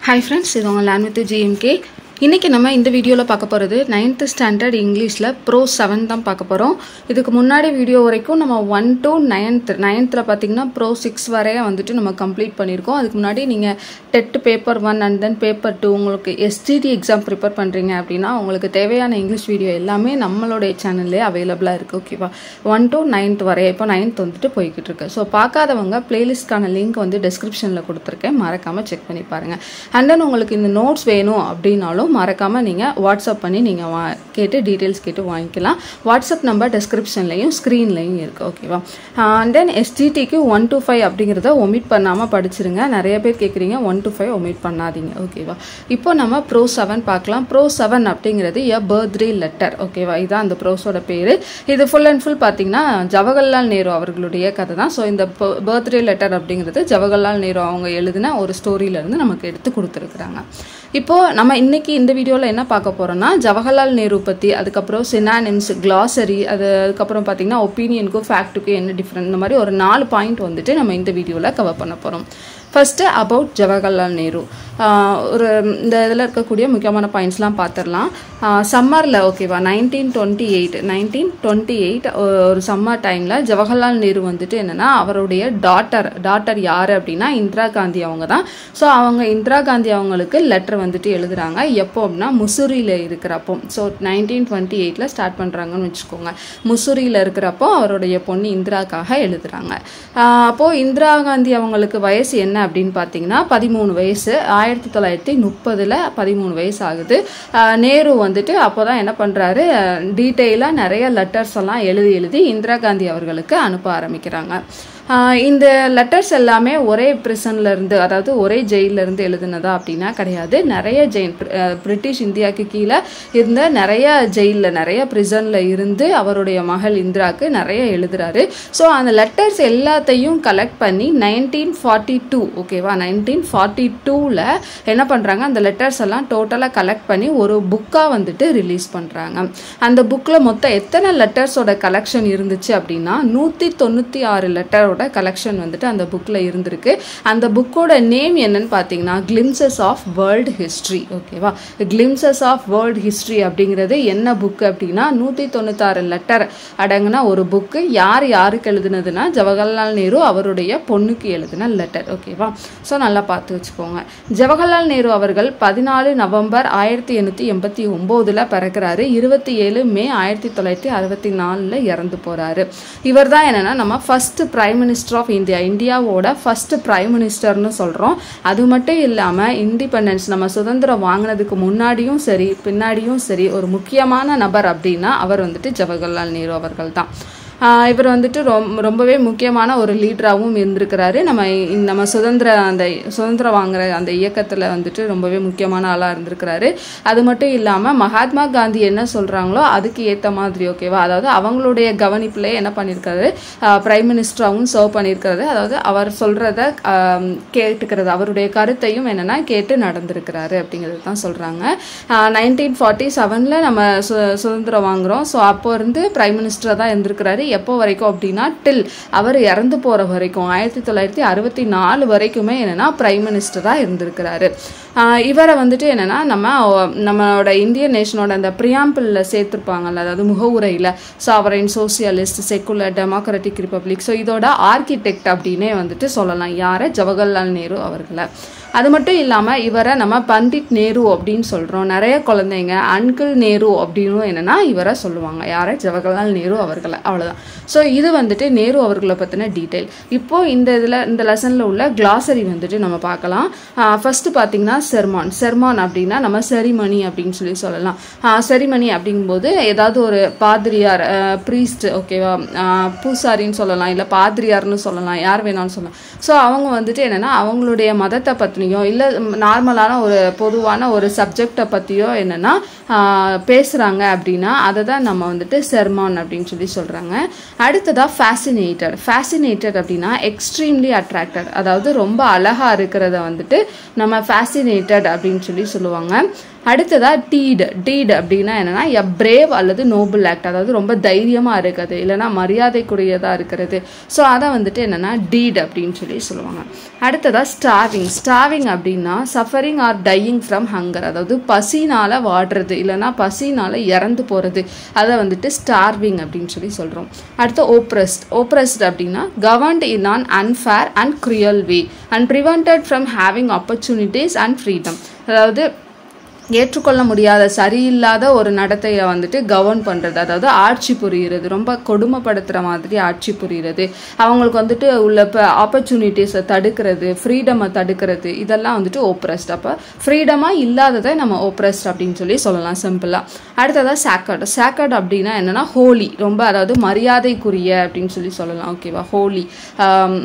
Hi friends, this is Learn with GMK. இன்னைக்கு நம்ம இந்த வீடியோல பார்க்க போறது 9th ஸ்டாண்டர்ட் இங்கிலீஷ்ல ப்ரோ 7 தான் பார்க்க போறோம். இதுக்கு முன்னாடி வீடியோ வரைக்கும் நம்ம 1 to 9th பாத்தீங்கன்னா ப்ரோ 6 வரைய வந்துட்டு நம்ம கம்ப்ளீட் பண்ணிருக்கோம். அதுக்கு முன்னாடி நீங்க dead paper 1 and then paper 2 உங்களுக்கு STD எக்ஸாம் ப்ரிப்பேர் பண்றீங்க அப்படினா உங்களுக்கு தேவையான இங்கிலீஷ் வீடியோ எல்லாமே நம்மளோட சேனல்லே அவேலபிளா இருக்கு. ஓகேவா? 1 to 9th வரைய இப்போ 9th வந்துட்டு போயிட்டு இருக்கு. சோ பார்க்காதவங்க பிளேலிஸ்ட்கான லிங்க் வந்து டிஸ்கிரிப்ஷன்ல கொடுத்திருக்கேன். மறக்காம செக் பண்ணி பாருங்க. and then உங்களுக்கு இந்த நோட்ஸ் வேணும் அப்படினாலும் மறக்காம நீங்க வாட்ஸ்அப் பண்ணி நீங்க கேட்டு டீடைல்ஸ் கேட்டு வாங்கிக்கலாம். வாட்ஸ்அப் நம்பர் டிஸ்கிரிப்ஷன்லயும் ஸ்கிரீன்லயும் இருக்கு. ஓகேவா? and then STT க்கு 1 to 5 அப்படிங்கறத ஒமிட் பண்ணாம படிச்சிருங்க. நிறைய பேர் கேக்குறீங்க 1 to 5 ஒமிட் பண்ணாதீங்க. ஓகேவா? இப்போ நம்ம ப்ரோ 7 பார்க்கலாம். ப்ரோ 7 அப்படிங்கிறது a birthday letter. ஓகேவா? இதான் அந்த ப்ரோஸோட பேரு. இது full and full பாத்தீங்கன்னா ஜவஹர்லால் நேரு அவர்களுடைய கதை தான். சோ இந்த birthday letter அப்படிங்கிறது ஜவஹர்லால் நேரு அவங்க எழுதின ஒரு ஸ்டோரியில இருந்து நமக்கு எடுத்து கொடுத்திருக்காங்க. இப்போ நம்ம இன்னைக்கு இந்த வீடியோல என்ன பார்க்க போறோம்னா ஜவஹர்லால் நேரு பத்தி, அதுக்கப்புறம் சினானிம்ஸ், glossary, அதுக்கப்புறம் பாத்தீங்கன்னா ஒபினியனுக்கும் ஃபேக்ட்டுக்கும் என்ன டிஃபரன்ஸ், இந்த மாதிரி ஒரு 4 பாயிண்ட் வந்துட்டு நம்ம இந்த வீடியோல கவர் பண்ண போறோம். First about Jawaharlal Nehru. ஒரு இந்த இதில் இருக்கக்கூடிய முக்கியமான பாயிண்ட்ஸ்லாம் பார்த்துடலாம். சம்மரில் ஓகேவா 1928 ஒரு சம்மர் டைமில் ஜவஹர்லால் நேரு வந்துட்டு என்னென்னா அவருடைய டாட்டர் யார் அப்படின்னா இந்திரா காந்தி அவங்க தான். ஸோ அவங்க இந்திரா காந்தி அவங்களுக்கு லெட்டர் வந்துட்டு எழுதுறாங்க. எப்போ அப்படின்னா முசூரியில் இருக்கிறப்போ, ஸோ 1928 ஸ்டார்ட் பண்ணுறாங்கன்னு வச்சுக்கோங்க. முசூரியில் இருக்கிறப்போ அவருடைய பொண்ணு இந்திராக்காக எழுதுறாங்க. அப்போது இந்திரா காந்தி அவங்களுக்கு வயசு என்ன அப்படின்னு பார்த்தீங்கன்னா 13 வயசு. 1930 13 வயசு ஆகுது. நேரு வந்துட்டு அப்போதான் என்ன பண்றாரு, டீட்டெயிலாக நிறைய லெட்டர்ஸ் எல்லாம் எழுதி இந்திரா காந்தி அவர்களுக்கு அனுப்ப ஆரம்பிக்கிறாங்க. இந்த லெட்டர்ஸ் எல்லாமே ஒரே பிரிசன்ல இருந்து, அதாவது ஒரே ஜெயில இருந்து எழுதுனதா அப்படின்னா கிடையாது. நிறைய ஜெயில், பிரிட்டிஷ் இந்தியாவுக்கு கீழே இருந்த நிறைய ஜெயில, நிறைய பிரிசன்ல இருந்து அவருடைய மகள் இந்திராக்கு நிறைய எழுதுறாரு. ஸோ அந்த லெட்டர்ஸ் எல்லாத்தையும் கலெக்ட் பண்ணி 1942 ஓகேவா 1942ல என்ன பண்றாங்க, அந்த லெட்டர்ஸ் எல்லாம் டோட்டலா கலெக்ட் பண்ணி ஒரு புக்கா வந்துட்டு ரிலீஸ் பண்றாங்க. அந்த புக்ல மொத்தம் எத்தனை லெட்டர்ஸோட கலெக்ஷன் இருந்துச்சு அப்படின்னா 196 லெட்டரோட கலெக்ஷன் வந்துட்டு அந்த புக்ல இருந்திருக்கு. அந்த புக்கோட நேம் என்னன்னு பாத்தீங்கன்னா கிளிம்சஸ் ஆஃப் வேர்ல்ட் ஹிஸ்டரி. ஓகேவா? கிளிம்சஸ் ஆஃப் வேர்ல்ட் ஹிஸ்டரி அப்படிங்கிறது என்ன புக் அப்படின்னா 196 லெட்டர் அடங்கின ஒரு புக்கு. யாருக்கு எழுதுனதுன்னா ஜவஹர்லால் நேரு அவருடைய பொண்ணுக்கு எழுதின லெட்டர். ஓகேவா? ஸோ நல்லா பார்த்து வச்சுக்கோங்க. ஜவஹர்லால் நேரு அவர்கள் 14 நவம்பர் 1889 பிறக்கிறாரு. 27 மே 1964 இறந்து போறாரு. இவர் தான் என்னன்னா நம்ம first prime minister of India, இந்தியாவோட ஃபர்ஸ்ட் பிரைம் மினிஸ்டர்னு சொல்றோம். அது மட்டும் இல்லாம இண்டிபெண்டன்ஸ், நம்ம சுதந்திரம் வாங்கினதுக்கு முன்னாடியும் சரி பின்னாடியும் சரி ஒரு முக்கியமான நபர் அப்படின்னா அவர் வந்துட்டு ஜவஹர்லால் நேரு அவர்கள் தான். இவர் வந்துட்டு ரொம்பவே முக்கியமான ஒரு லீடராகவும் இருந்திருக்கிறாரு. நம்ம சுதந்திரம் வாங்குற அந்த இயக்கத்துல வந்துட்டு ரொம்பவே முக்கியமான ஆளா இருந்திருக்கிறாரு. அது மட்டும் இல்லாம மகாத்மா காந்தி என்ன சொல்றாங்களோ அதுக்கு ஏத்த மாதிரி, ஓகேவா, அதாவது அவங்களுடைய கவனிப்புல என்ன பண்ணிருக்காரு, பிரைம் மினிஸ்டராகவும் சர்வ் பண்ணிருக்கிறாரு. அதாவது அவர் சொல்றத கேட்டுக்கிறது, அவருடைய கருத்தையும் என்னன்னா கேட்டு நடந்திருக்கிறாரு அப்படிங்கிறது தான் சொல்றாங்க. 1947 நம்ம சுதந்திரம் வாங்குறோம். ஸோ அப்போ இருந்து பிரைம் மினிஸ்டரா தான் இருந்திருக்கிறாரு. எப்போ வரைக்கும் அப்படின்னா டில் அவர் இறந்து போற வரைக்கும் 1964 வரைக்குமே என்னன்னா பிரைம் மினிஸ்டரா இருந்திருக்கிறாரு. இவரை வந்துட்டு என்னன்னா நம்மளோட இந்தியன் நேஷனோட அந்த பிரியாம்பிள்ல சேர்த்திருப்பாங்கல்ல, அதாவது முகவுரையில sovereign, socialist, secular, democratic republic, so இதோட ஆர்கிடெக்ட் அப்படின்னே வந்துட்டு சொல்லலாம் யாரை, ஜவஹர்லால் நேரு அவர்களை. அது மட்டும் இல்லாம இவரை நம்ம பண்டிட் நேரு அப்படின்னு சொல்றோம். நிறைய குழந்தைங்க அங்கிள் நேரு அப்படின்னு என்னன்னா இவரை சொல்லுவாங்க. யாரை, ஜவஹர்லால் நேரு அவர்களை. அவ்வளவுதான். ஸோ இது வந்துட்டு நேரு அவர்களை பத்தின டீடைல். இப்போ இந்த லெசன்ல உள்ள glossary வந்துட்டு நம்ம பார்க்கலாம். ஃபர்ஸ்ட் பாத்தீங்கன்னா செர்மான் அப்படின்னா நம்ம செரிமனி அப்படின்னு சொல்லலாம். செரிமனி அப்படிங்கும்போது ஏதாவது ஒரு பாதிரியார், பிரீஸ்ட், ஓகேவா, பூசாரின்னு சொல்லலாம், இல்ல பாதிரியார்னு சொல்லலாம், யார் வேணாலும் சொல்லலாம். ஸோ அவங்க வந்துட்டு என்னன்னா அவங்களுடைய மதத்தை பத்தினியோ இல்ல நார்மலான ஒரு பொதுவான ஒரு சப்ஜெக்டை பத்தியோ என்னன்னா பேசுறாங்க அப்படின்னா அதை தான் நம்ம வந்துட்டு செர்மான் அப்படின்னு சொல்றாங்க. அடுத்ததா ஃபேசினேட்டட் அப்படின்னா எக்ஸ்ட்ரீம்லி அட்ராக்டட், அதாவது ரொம்ப அழகா இருக்கிறத வந்துட்டு நம்ம opinionated அப்படின்னு சொல்லுவாங்க. அடுத்ததா டீட் அப்படின்னா என்னன்னா எ பிரேவ் அல்லது நோபல் ஆக்ட், அதாவது ரொம்ப தைரியமா இருக்கிறது இல்லைன்னா மரியாதைக்குரியதா இருக்கிறது. ஸோ அதை வந்துட்டு என்னன்னா டீட் அப்படின்னு சொல்லுவாங்க. அடுத்ததா ஸ்டார்விங் அப்படின்னா suffering R dyeing from hunger, அதாவது பசினால வாடுறது இல்லைன்னா பசினால இறந்து போறது, அதை வந்துட்டு ஸ்டார்விங் அப்படின்னு சொல்றோம். அடுத்து ஓப்ரஸ்ட் அப்படின்னா governed in on unfair and cruel way and prevented from having opportunities and freedom, அதாவது ஏற்றுக்கொள்ள முடியாத சரியில்லாத ஒரு நடத்தையை வந்துட்டு கவர்ன் பண்ணுறது, அதாவது ஆட்சி புரிகிறது, ரொம்ப கொடுமைப்படுத்துகிற மாதிரி ஆட்சி புரிகிறது, அவங்களுக்கு வந்துட்டு உள்ள இப்போ ஆப்பர்ச்சுனிட்டிஸை தடுக்கிறது, ஃப்ரீடமை தடுக்கிறது, இதெல்லாம் வந்துட்டு ஓப்ரஸ்ட். அப்போ ஃப்ரீடமாக இல்லாததை நம்ம ஓப்ரஸ்ட் அப்படின்னு சொல்லலாம் சிம்பிளாக. அடுத்ததாக சேக்கர்ட் அப்படின்னா என்னென்னா ஹோலி, ரொம்ப அதாவது மரியாதைக்குரிய அப்படின்னு சொல்லலாம். ஓகேவா, ஹோலி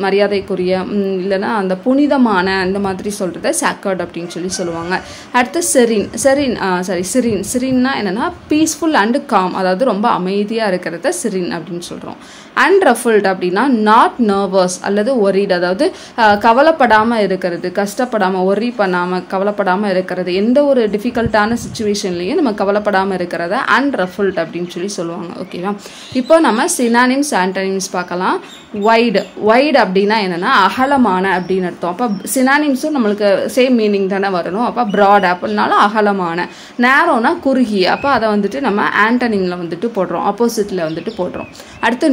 மரியாதைக்குரிய இல்லைன்னா அந்த புனிதமான அந்த மாதிரி சொல்கிறத சேக்கர்ட் அப்படின்னு சொல்லுவாங்க. அடுத்து சிரின்னா என்னன்னா பீஸ்ஃபுல் அண்ட் காம், அதாவது ரொம்ப அமைதியாக இருக்கிறத சிரின் அப்படின்னு சொல்கிறோம். அன்ரஃபுல்ட் அப்படின்னா நாட் நர்வஸ் அல்லது ஒரிட், அதாவது கவலைப்படாமல் இருக்கிறது, கஷ்டப்படாமல் ஒரி பண்ணாமல் கவலைப்படாமல் இருக்கிறது, எந்த ஒரு டிஃபிகல்ட்டான சுச்சுவேஷன்லையும் நம்ம கவலைப்படாமல் இருக்கிறத அன்ரஃபுல்ட் அப்படின்னு சொல்லுவாங்க. ஓகேவா, இப்போ நம்ம சினானிம்ஸ் ஆன்டனிம்ஸ் பார்க்கலாம். வைடு அப்படின்னா என்னன்னா அகலமான அப்படின்னு அர்த்தம். அப்போ சினானிம்ஸும் நம்மளுக்கு சேம் மீனிங் தானே வரணும். அப்போ ப்ராட் அப்படின்னாலும் அகலமான, நேரோனா குறுகிய, அப்போ அதை வந்துட்டு நம்ம ஆன்டனிமில் வந்துட்டு போடுறோம், ஆப்போசிட்டில் வந்துட்டு போடுறோம். அடுத்து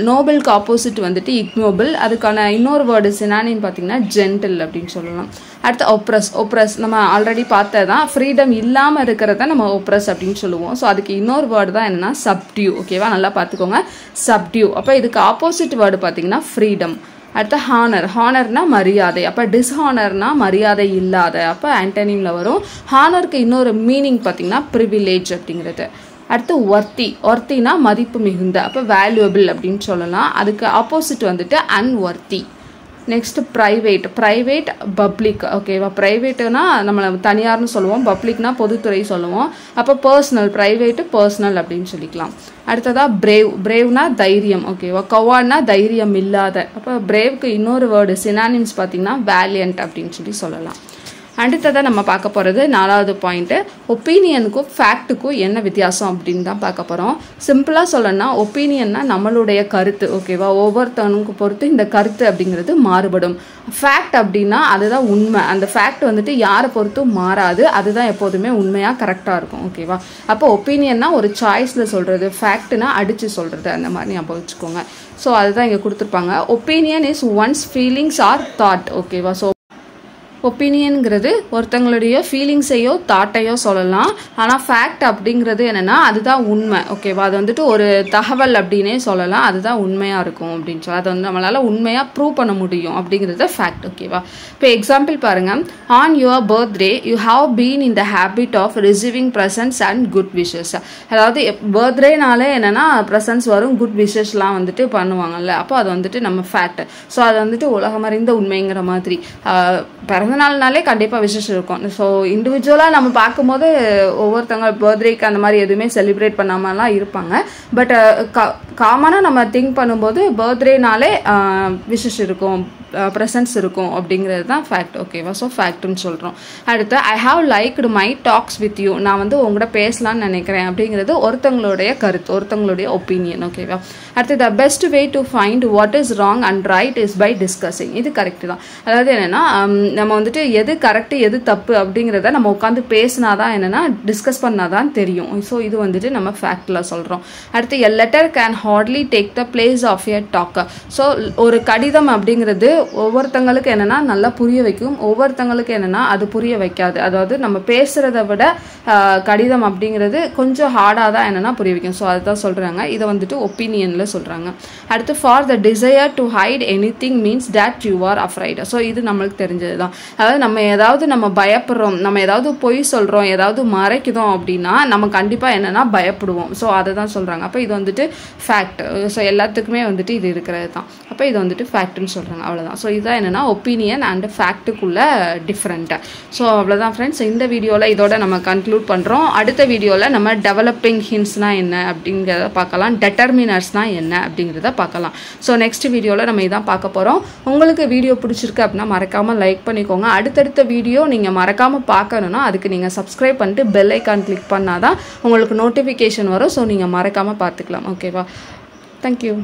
நோபலுக்கு ஆப்போசிட் வந்துட்டு இக்னோபிள், அதுக்கான இன்னொரு வேர்டு சினானிம் பார்த்தீங்கன்னா ஜென்டில் அப்படின்னு சொல்லலாம். அடுத்து ஒப்ரஸ் நம்ம ஆல்ரெடி பார்த்ததான், ஃப்ரீடம் இல்லாமல் இருக்கிறத நம்ம ஒப்ரஸ் அப்படின்னு சொல்லுவோம். ஸோ அதுக்கு இன்னொரு வேர்டு தான் என்னன்னா சப்டியூ. ஓகேவா, நல்லா பார்த்துக்கோங்க, சப்டியூ. அப்போ இதுக்கு ஆப்போசிட் வேர்டு பார்த்தீங்கன்னா ஃப்ரீடம். அடுத்து ஹானர்னா மரியாதை, அப்போ டிஸ்ஹானர்னா மரியாதை இல்லாத, அப்போ ஆன்டனிமில் வரும். ஹானருக்கு இன்னொரு மீனிங் பார்த்தீங்கன்னா ப்ரிவிலேஜ் அப்படிங்கிறது. அடுத்து ஒர்த்தினா மதிப்பு மிகுந்த, அப்போ வேல்யூபிள் அப்படின்னு சொல்லலாம். அதுக்கு ஆப்போசிட் வந்துட்டு அன்வொர்த்தி. Next private public. ஓகேவா, ப்ரைவேட்டுனா நம்மளை தனியார்னு சொல்லுவோம், பப்ளிக்னா பொதுத்துறை சொல்லுவோம். அப்போ ப்ரைவேட்டு பர்சனல் அப்படின்னு சொல்லிக்கலாம். அடுத்ததாக பிரேவ்னா தைரியம். ஓகேவா, கவான்னா தைரியம் இல்லாத. அப்போ பிரேவ்க்கு இன்னொரு வேர்டு சினானிம்ஸ் பார்த்தீங்கன்னா வேலியன்ட் அப்படின்னு சொல்லலாம். அடுத்ததாக நம்ம பார்க்க போகிறது 4வது பாயிண்ட்டு, ஒப்பீனியனுக்கும் ஃபேக்ட்டுக்கும் என்ன வித்தியாசம் அப்படின்னு தான் பார்க்க போகிறோம். சிம்பிளாக சொல்லணும்னா ஒப்பீனியன்னா நம்மளுடைய கருத்து. ஓகேவா, ஒவ்வொருத்தவனுக்கு பொறுத்து இந்த கருத்து அப்படிங்கிறது மாறுபடும். ஃபேக்ட் அப்படின்னா அதுதான் உண்மை, அந்த ஃபேக்ட் வந்துட்டு யாரை பொறுத்தும் மாறாது, அதுதான் எப்போதுமே உண்மையாக கரெக்டாக இருக்கும். ஓகேவா, அப்போ ஒப்பீனியன்னா ஒரு சாய்ஸில் சொல்கிறது, ஃபேக்ட்னா அடித்து சொல்கிறது, அந்த மாதிரி ஞாபகம் வச்சுக்கோங்க. ஸோ அதுதான் இங்கே கொடுத்துருப்பாங்க. Opinion is one's feelings or thought. ஓகேவா, ஸோ ஒப்பீனியன்கிறது ஒருத்தங்களுடைய ஃபீலிங்ஸையோ தாட்டையோ சொல்லலாம். ஆனால் ஃபேக்ட் அப்படிங்கிறது என்னென்னா அதுதான் உண்மை. ஓகேவா, அது வந்துட்டு ஒரு தகவல் அப்படின்னே சொல்லலாம், அதுதான் உண்மையாக இருக்கும் அப்படின்னு சொல்லி அதை வந்து நம்மளால் உண்மையாக ப்ரூவ் பண்ண முடியும் அப்படிங்கிறது ஃபேக்ட். ஓகேவா, இப்போ எக்ஸாம்பிள் பாருங்கள். On your birthday you have been in the habit of receiving presents and good wishes. அதாவது பர்த்டேனாலே என்னென்னா ப்ரெசன்ட்ஸ் வரும், குட் விஷஸ்லாம் வந்துட்டு பண்ணுவாங்கல்ல, அப்போ அது வந்துட்டு நம்ம ஃபேக்ட். ஸோ அது வந்துட்டு உலகமறிந்த உண்மைங்கிற மாதிரி. பிறந்தநாள்னாலே கண்டிப்பாக விஷஸ் இருக்கும். ஸோ இண்டிவிஜுவலாக நம்ம பார்க்கும்போது ஒவ்வொருத்தவங்க பர்த்டேக்கு அந்த மாதிரி எதுவுமே செலிப்ரேட் பண்ணாமலாம் இருப்பாங்க. பட் காமனாக நம்ம திங்க் பண்ணும்போது பர்த்டேனாலே விஷஸ் இருக்கும், ப்ரெசன்ஸ் இருக்கும் அப்படிங்கிறது தான் ஃபேக்ட். ஓகேவா, ஸோ ஃபேக்ட்னு சொல்கிறோம். அடுத்து I have liked my tax with you, நான் வந்து உங்கள்கிட்ட பேசலான்னு நினைக்கிறேன் அப்படிங்கிறது ஒருத்தங்களுடைய கருத்து, ஒருத்தங்களுடைய ஒப்பீனியன். ஓகேவா, அடுத்து the best way to find what is wrong and right is by discussing. இது கரெக்டு தான். அதாவது என்னென்னா நம்ம வந்துட்டு எது கரெக்டு எது தப்பு அப்படிங்கிறத நம்ம உட்காந்து பேசினாதான் என்னென்னா டிஸ்கஸ் பண்ணாதான் தெரியும். ஸோ இது வந்துட்டு நம்ம ஃபேக்டில் சொல்கிறோம். அடுத்து a letter can hardly take the place of a talker. So ஒரு கடிதம் அப்படிங்கிறது ஒவ்வொருத்தங்களுக்கு என்னென்னா நல்லா புரிய வைக்கும், ஒவ்வொருத்தங்களுக்கு என்னென்னா அது புரிய வைக்காது. அதாவது நம்ம பேசுகிறத விட கடிதம் அப்படிங்கிறது கொஞ்சம் ஹார்டாக தான் என்னென்னா புரிய வைக்கும். ஸோ அதுதான் சொல்கிறாங்க, இதை வந்துட்டு ஒப்பீனியனில் சொல்கிறாங்க. அடுத்து for the desire to hide anything means that you are afraid. So இது நம்மளுக்கு தெரிஞ்சது தான். அதாவது நம்ம பயப்படுறோம், நம்ம ஏதாவது பொய் சொல்கிறோம், ஏதாவது மறைக்குதோம் அப்படின்னா நம்ம கண்டிப்பாக என்னென்னா பயப்படுவோம். ஸோ அதை தான் சொல்கிறாங்க. அப்போ இது வந்துட்டு ஃபேக்ட். ஸோ எல்லாத்துக்குமே வந்துட்டு இது இருக்கிறது தான். அப்போ இது வந்துட்டு ஃபேக்ட்னு சொல்கிறாங்க. அவ்வளோதான். ஸோ இதுதான் என்னென்னா ஒப்பீனியன் அண்ட் ஃபேக்ட்டுக்குள்ள டிஃப்ரெண்ட்டு. ஸோ அவ்வளோதான் ஃப்ரெண்ட்ஸ், இந்த வீடியோவில் இதோட நம்ம கன்க்ளூட் பண்ணுறோம். அடுத்த வீடியோவில் நம்ம டெவலப்பிங் ஹிண்ட்ஸ்னால் என்ன அப்படிங்கிறத பார்க்கலாம், டெட்டர்மினர்ஸ்னால் என்ன அப்படிங்கிறத பார்க்கலாம். ஸோ நெக்ஸ்ட் வீடியோவில் நம்ம இதான் பார்க்க போகிறோம். உங்களுக்கு வீடியோ பிடிச்சிருக்கு அப்படின்னா மறக்காமல் லைக் பண்ணி பண்ணிக்கோங்க. அடுத்தடுத்த வீடியோ நீங்கள் மறக்காமல் பார்க்கணுன்னா அதுக்கு நீங்கள் சப்ஸ்கிரைப் பண்ணிட்டு பெல் ஐக்கான் கிளிக் பண்ணால் தான் உங்களுக்கு நோட்டிஃபிகேஷன் வரும். ஸோ நீங்கள் மறக்காமல் பார்த்துக்கலாம். ஓகேவா? தேங்க்யூ.